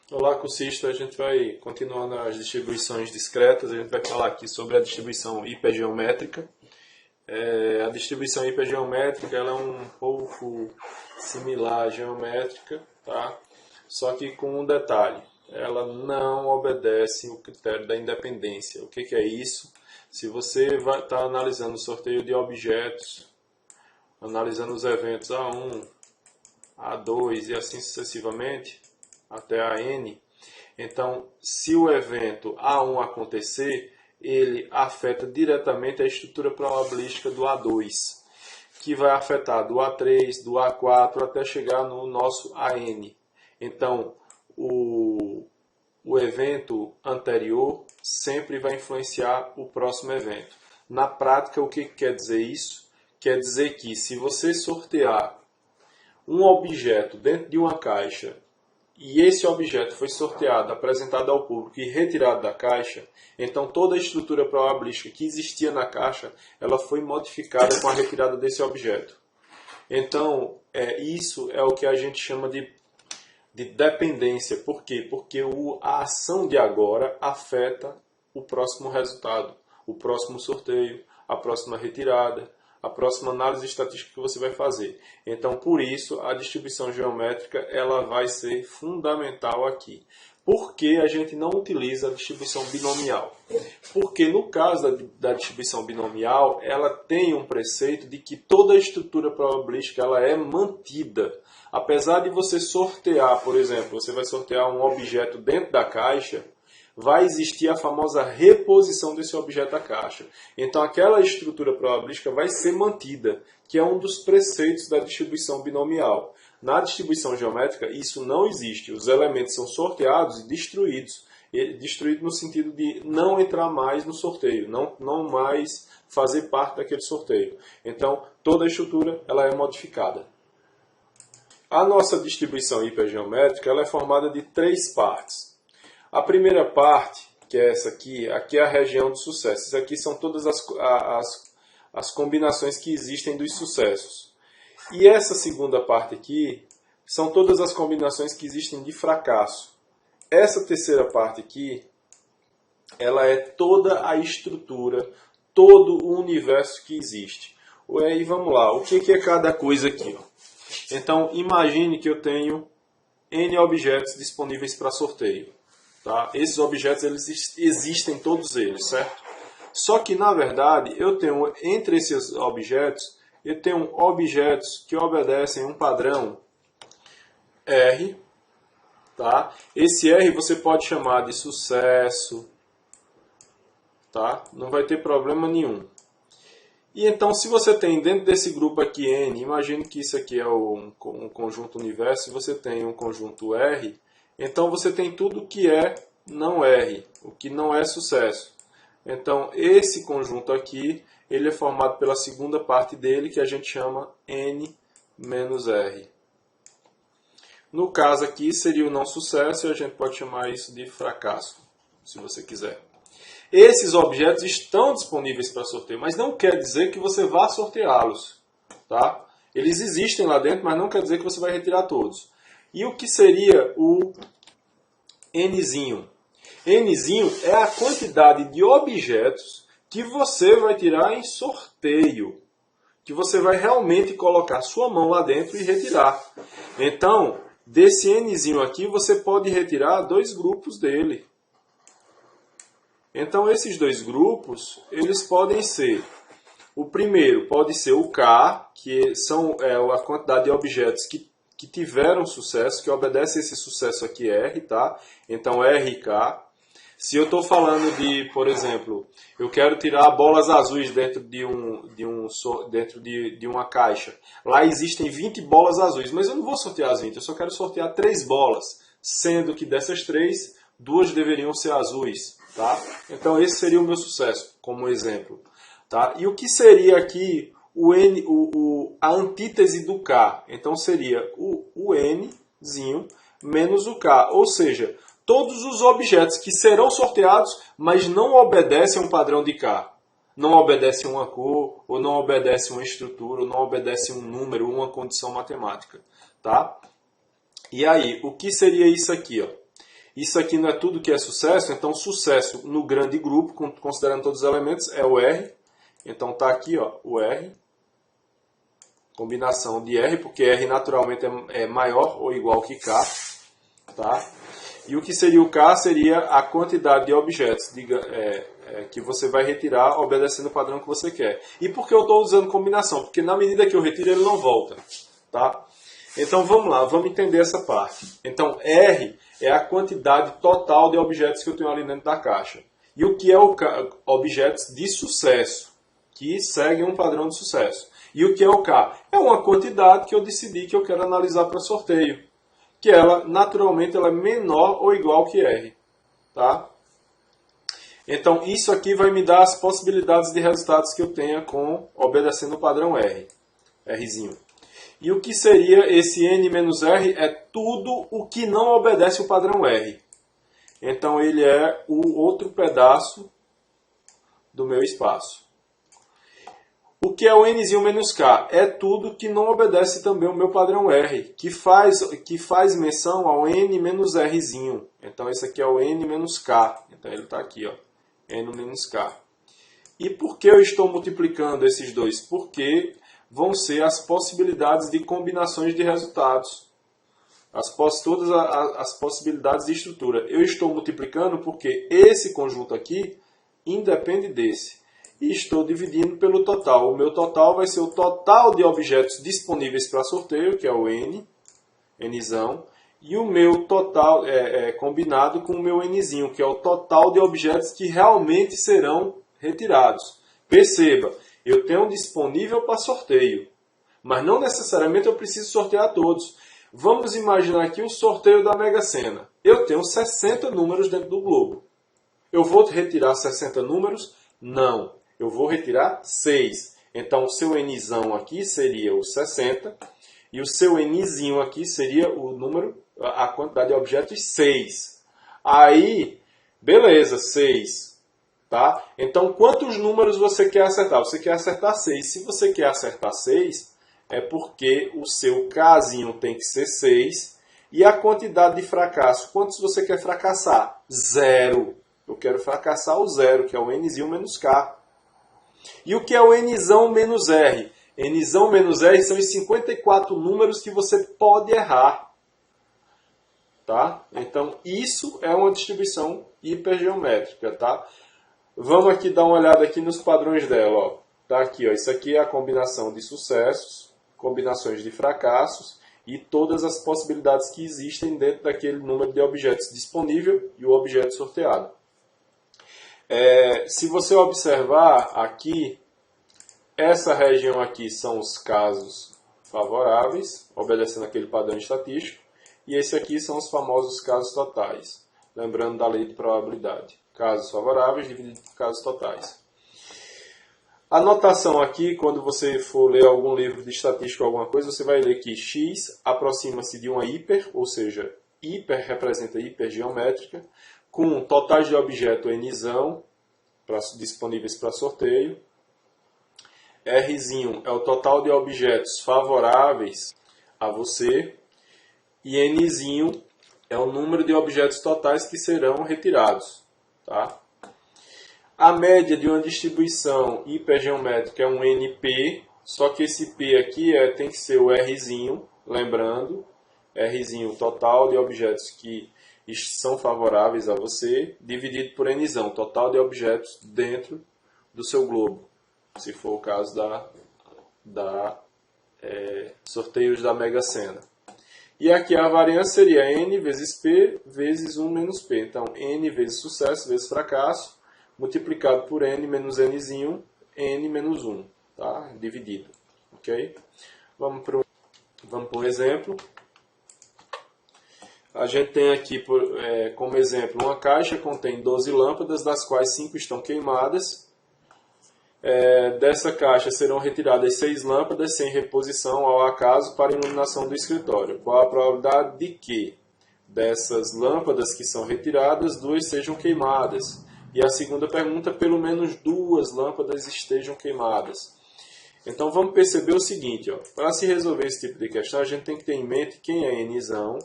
Olá, cursista. A gente vai continuar nas distribuições discretas. A gente vai falar aqui sobre a distribuição hipergeométrica. A distribuição hipergeométrica ela é um pouco similar à geométrica, tá? Só que com um detalhe. Ela não obedece o critério da independência. O que é isso? Se você vai estar analisando o sorteio de objetos, analisando os eventos A1, A2 e assim sucessivamente, até a N. Então, se o evento A1 acontecer, ele afeta diretamente a estrutura probabilística do A2, que vai afetar do A3, do A4 até chegar no nosso AN. Então, o evento anterior sempre vai influenciar o próximo evento. Na prática, o que quer dizer isso? Quer dizer que se você sortear um objeto dentro de uma caixa e esse objeto foi sorteado, apresentado ao público e retirado da caixa, então toda a estrutura probabilística que existia na caixa, ela foi modificada com a retirada desse objeto. Então, isso é o que a gente chama de dependência. Por quê? Porque a ação de agora afeta o próximo resultado, o próximo sorteio, a próxima retirada, a próxima análise estatística que você vai fazer. Então, por isso, a distribuição geométrica ela vai ser fundamental aqui. Por que a gente não utiliza a distribuição binomial? Porque no caso da distribuição binomial, ela tem um preceito de que toda a estrutura probabilística ela é mantida. Apesar de você sortear, por exemplo, você vai sortear um objeto dentro da caixa, vai existir a famosa reposição desse objeto à caixa. Então aquela estrutura probabilística vai ser mantida, que é um dos preceitos da distribuição binomial. Na distribuição geométrica isso não existe. Os elementos são sorteados e destruídos. Destruído no sentido de não entrar mais no sorteio, não mais fazer parte daquele sorteio. Então toda a estrutura ela é modificada. A nossa distribuição hipergeométrica ela é formada de três partes. A primeira parte, que é essa aqui é a região do sucesso. Isso aqui são todas as combinações que existem dos sucessos. E essa segunda parte aqui são todas as combinações que existem de fracasso. Essa terceira parte aqui, ela é toda a estrutura, todo o universo que existe. E aí vamos lá, o que é cada coisa aqui? Então imagine que eu tenho N objetos disponíveis para sorteio. Tá? Esses objetos eles existem todos eles, certo? Só que na verdade eu tenho entre esses objetos eu tenho objetos que obedecem um padrão R, tá? Esse R você pode chamar de sucesso, tá? Não vai ter problema nenhum. E então se você tem dentro desse grupo aqui N, imagine que isso aqui é um conjunto universo, você tem um conjunto R. Então você tem tudo que é não R, o que não é sucesso. Então esse conjunto aqui, ele é formado pela segunda parte dele, que a gente chama N menos R. No caso aqui seria o não sucesso e a gente pode chamar isso de fracasso, se você quiser. Esses objetos estão disponíveis para sorteio, mas não quer dizer que você vá sorteá-los. Tá? Eles existem lá dentro, mas não quer dizer que você vai retirar todos. E o que seria o Nzinho? Nzinho é a quantidade de objetos que você vai tirar em sorteio. Que você vai realmente colocar sua mão lá dentro e retirar. Então, desse Nzinho aqui, você pode retirar dois grupos dele. Então, esses dois grupos, eles podem ser... O primeiro pode ser o K, que são a quantidade de objetos que tiveram sucesso, que obedece a esse sucesso aqui R, tá? Então RK. Se eu estou falando de, por exemplo, eu quero tirar bolas azuis dentro de uma caixa. Lá existem 20 bolas azuis, mas eu não vou sortear as 20, eu só quero sortear 3 bolas, sendo que dessas 3, 2 deveriam ser azuis, tá? Então esse seria o meu sucesso, como exemplo. Tá? E o que seria aqui a antítese do K? Então seria o Nzinho menos o K. Ou seja, todos os objetos que serão sorteados, mas não obedecem a um padrão de K. Não obedecem a uma cor, ou não obedecem a uma estrutura, ou não obedecem a um número, uma condição matemática. Tá? E aí, o que seria isso aqui? Ó? Isso aqui não é tudo que é sucesso, então sucesso no grande grupo, considerando todos os elementos, é o R. Então está aqui ó, o R, combinação de R, porque R naturalmente é maior ou igual que K. Tá? E o que seria o K seria a quantidade de objetos que você vai retirar obedecendo o padrão que você quer. E por que eu estou usando combinação? Porque na medida que eu retiro ele não volta. Tá? Então vamos lá, vamos entender essa parte. Então R é a quantidade total de objetos que eu tenho ali dentro da caixa. E o que é objetos de sucesso, que seguem um padrão de sucesso. E o que é o K? É uma quantidade que eu decidi que eu quero analisar para sorteio. Que ela, naturalmente, ela é menor ou igual que R. Tá? Então isso aqui vai me dar as possibilidades de resultados que eu tenha obedecendo o padrão R. Rzinho. E o que seria esse N menos R? É tudo o que não obedece o padrão R. Então ele é o outro pedaço do meu espaço. O que é o Nzinho menos K? É tudo que não obedece também o meu padrão R, que faz menção ao N menos Rzinho. Então esse aqui é o N menos K. Então ele está aqui, ó, N menos K. E por que eu estou multiplicando esses dois? Porque vão ser as possibilidades de combinações de resultados. Todas as possibilidades de estrutura. Eu estou multiplicando porque esse conjunto aqui independe desse. E estou dividindo pelo total. O meu total vai ser o total de objetos disponíveis para sorteio, que é o N, Nzão. E o meu total combinado com o meu Nzinho, que é o total de objetos que realmente serão retirados. Perceba, eu tenho disponível para sorteio, mas não necessariamente eu preciso sortear todos. Vamos imaginar aqui o sorteio da Mega Sena. Eu tenho 60 números dentro do globo. Eu vou retirar 60 números? Não. Eu vou retirar 6. Então o seu Nzão aqui seria o 60 e o seu Nzinho aqui seria a quantidade de objetos 6. Aí, beleza, 6. Tá? Então, quantos números você quer acertar? Você quer acertar 6. Se você quer acertar 6, é porque o seu Kzinho tem que ser 6. E a quantidade de fracasso, quantos você quer fracassar? 0. Eu quero fracassar o 0, que é o Nzinho menos K. E o que é o Nzão menos R? Nzão menos R são os 54 números que você pode errar. Tá? Então, isso é uma distribuição hipergeométrica. Tá? Vamos aqui dar uma olhada aqui nos padrões dela. Ó. Tá aqui, ó. Isso aqui é a combinação de sucessos, combinações de fracassos e todas as possibilidades que existem dentro daquele número de objetos disponível e o objeto sorteado. Se você observar aqui, essa região aqui são os casos favoráveis, obedecendo aquele padrão estatístico, e esse aqui são os famosos casos totais, lembrando da lei de probabilidade. Casos favoráveis dividido por casos totais. A notação aqui, quando você for ler algum livro de estatística ou alguma coisa, você vai ler que x aproxima-se de uma hiper, ou seja, hiper representa hipergeométrica, com totais de objeto Nzão, disponíveis para sorteio. Rzinho é o total de objetos favoráveis a você. E Nzinho é o número de objetos totais que serão retirados. Tá? A média de uma distribuição hipergeométrica é um NP, só que esse P aqui tem que ser o Rzinho, lembrando, Rzinho total de objetos que são favoráveis a você, dividido por Nzão, total de objetos dentro do seu globo, se for o caso sorteios da Mega Sena. E aqui a variância seria N vezes P vezes 1 menos P. Então, N vezes sucesso vezes fracasso, multiplicado por N menos Nzinho, N menos 1. Tá? Dividido. Ok? Vamos para um exemplo. A gente tem aqui, como exemplo, uma caixa que contém 12 lâmpadas, das quais 5 estão queimadas. Dessa caixa serão retiradas 6 lâmpadas sem reposição ao acaso para iluminação do escritório. Qual a probabilidade de que dessas lâmpadas que são retiradas, 2 sejam queimadas? E a segunda pergunta, pelo menos 2 lâmpadas estejam queimadas. Então vamos perceber o seguinte, para se resolver esse tipo de questão, a gente tem que ter em mente quem é Nzão,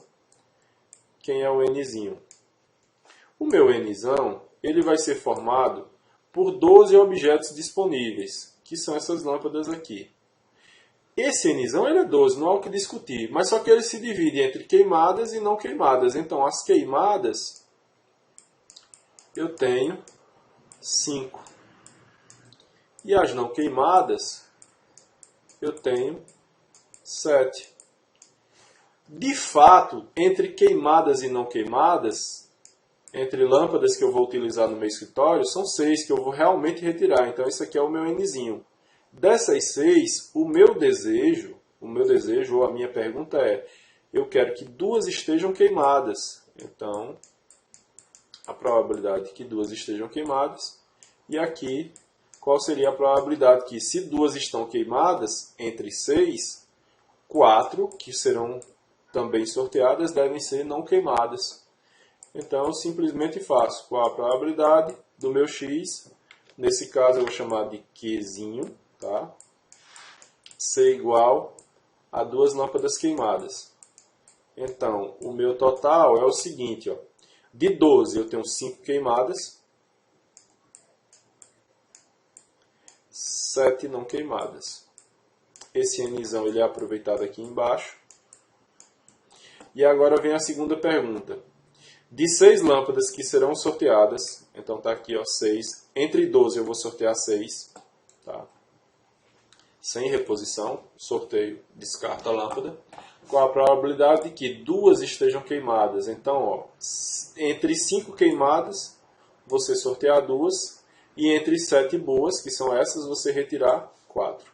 quem é o Nzinho. O meu Nzão, ele vai ser formado por 12 objetos disponíveis, que são essas lâmpadas aqui. Esse Nzão ele é 12, não há o que discutir, mas só que ele se divide entre queimadas e não queimadas. Então, as queimadas, eu tenho 5. E as não queimadas, eu tenho 7. De fato, entre queimadas e não queimadas, entre lâmpadas que eu vou utilizar no meu escritório, são 6 que eu vou realmente retirar. Então, esse aqui é o meu Nzinho. Dessas 6, o meu desejo ou a minha pergunta é, eu quero que 2 estejam queimadas. Então, a probabilidade que 2 estejam queimadas. E aqui, qual seria a probabilidade que, se 2 estão queimadas, entre 6, 4, que serão também sorteadas, devem ser não queimadas. Então, eu simplesmente faço qual a probabilidade do meu x, nesse caso eu vou chamar de Qzinho, tá? Ser igual a 2 lâmpadas queimadas. Então, o meu total é o seguinte, ó. De 12 eu tenho 5 queimadas, 7 não queimadas. Esse Nzão ele é aproveitado aqui embaixo. E agora vem a segunda pergunta. De 6 lâmpadas que serão sorteadas, então está aqui, ó, 6. Entre 12 eu vou sortear 6, tá? Sem reposição, sorteio, descarto a lâmpada. Qual a probabilidade de que 2 estejam queimadas? Então, ó, entre 5 queimadas, você sortear 2. E entre 7 boas, que são essas, você retirar 4.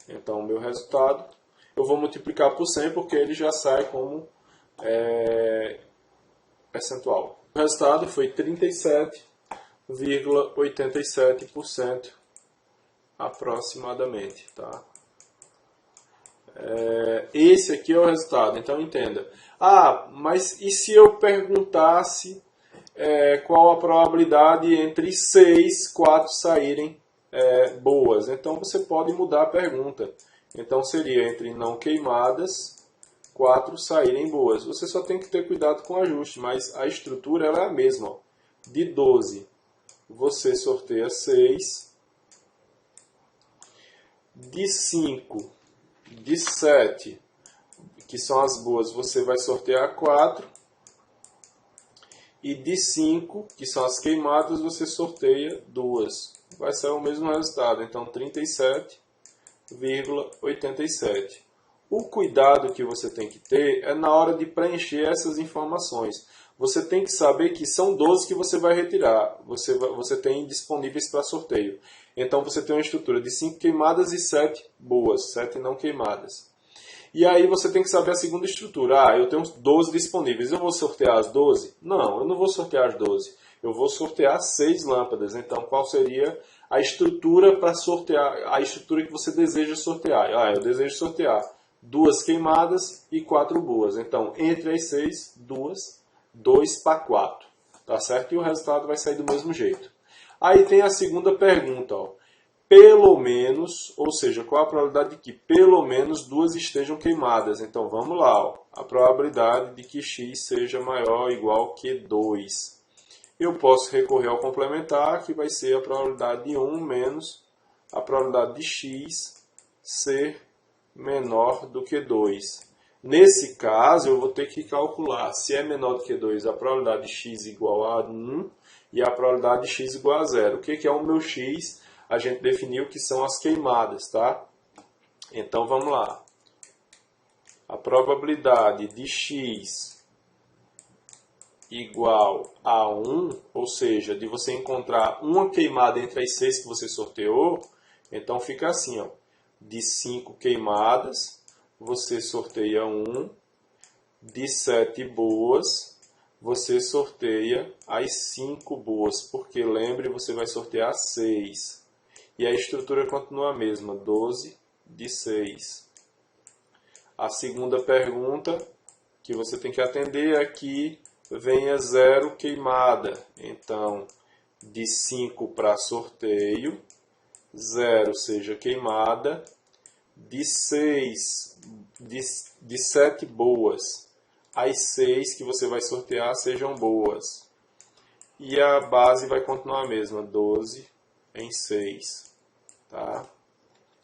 Então, o meu resultado, eu vou multiplicar por 100, porque ele já sai como percentual. O resultado foi 37,87% aproximadamente, tá? Esse aqui é o resultado, então entenda. Ah, mas e se eu perguntasse qual a probabilidade entre 6, 4 saírem boas? Então você pode mudar a pergunta. Então seria entre não queimadas, 4 saírem boas. Você só tem que ter cuidado com o ajuste, mas a estrutura ela é a mesma. Ó. De 12, você sorteia 6. De 5, de 7, que são as boas, você vai sortear 4. E de 5, que são as queimadas, você sorteia 2. Vai sair o mesmo resultado. Então, 37,87. O cuidado que você tem que ter é na hora de preencher essas informações. Você tem que saber que são 12 que você vai retirar. Você tem disponíveis para sorteio. Então, você tem uma estrutura de 5 queimadas e 7 boas, 7 não queimadas. E aí você tem que saber a segunda estrutura. Ah, eu tenho 12 disponíveis. Eu vou sortear as 12? Não, eu não vou sortear as 12. Eu vou sortear 6 lâmpadas. Então, qual seria a estrutura para sortear, a estrutura que você deseja sortear? Ah, eu desejo sortear 2 queimadas e 4 boas. Então, entre as 6, 2 para 4. Tá certo? E o resultado vai sair do mesmo jeito. Aí tem a segunda pergunta, ó. Pelo menos, ou seja, qual a probabilidade de que pelo menos 2 estejam queimadas? Então vamos lá, ó. A probabilidade de que x seja maior ou igual que 2. Eu posso recorrer ao complementar, que vai ser a probabilidade de 1 menos a probabilidade de x ser menor do que 2. Nesse caso, eu vou ter que calcular se é menor do que 2 a probabilidade de x igual a 1 e a probabilidade de x igual a 0. O que é o meu x? A gente definiu que são as queimadas, tá? Então, vamos lá. A probabilidade de x igual a 1, ou seja, de você encontrar uma queimada entre as 6 que você sorteou, então fica assim, ó. De 5 queimadas, você sorteia 1. De 7 boas, você sorteia as 5 boas, porque lembre, você vai sortear 6. E a estrutura continua a mesma, 12 de 6. A segunda pergunta que você tem que atender é que venha 0 queimada. Então, de 5 para sorteio, 0 seja queimada. De 6, de 7 boas, as 6 que você vai sortear sejam boas. E a base vai continuar a mesma, 12 em 6. Tá?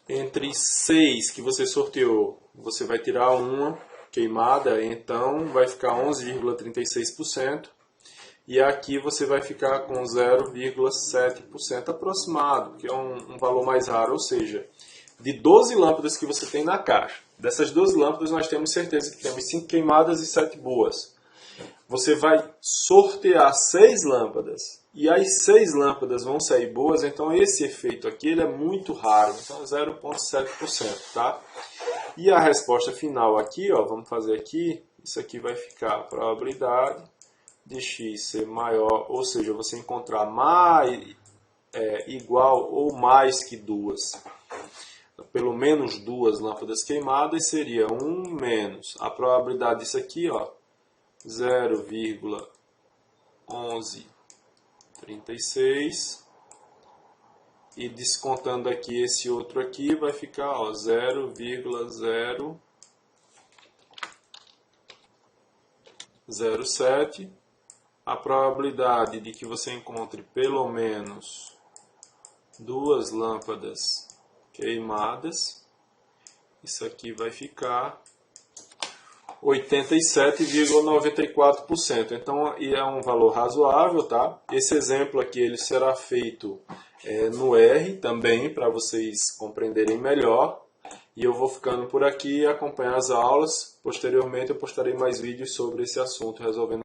Entre 6 que você sorteou, você vai tirar uma queimada, então vai ficar 11,36%. E aqui você vai ficar com 0,7% aproximado, que é um valor mais raro, ou seja, de 12 lâmpadas que você tem na caixa, dessas 12 lâmpadas nós temos certeza que temos 5 queimadas e 7 boas. Você vai sortear 6 lâmpadas e as 6 lâmpadas vão sair boas, então esse efeito aqui ele é muito raro, então 0,7%, tá? E a resposta final aqui, ó, vamos fazer aqui, isso aqui vai ficar a probabilidade de x ser maior, ou seja, você encontrar mais, igual ou mais que duas, pelo menos duas lâmpadas queimadas, seria 1 menos a probabilidade disso aqui, ó, 0,1136, e descontando aqui esse outro aqui, vai ficar 0,007. A probabilidade de que você encontre pelo menos duas lâmpadas queimadas, isso aqui vai ficar 87,94%. Então é um valor razoável, tá? Esse exemplo aqui ele será feito no R também, para vocês compreenderem melhor. E eu vou ficando por aqui e acompanhar as aulas. Posteriormente eu postarei mais vídeos sobre esse assunto, resolvendo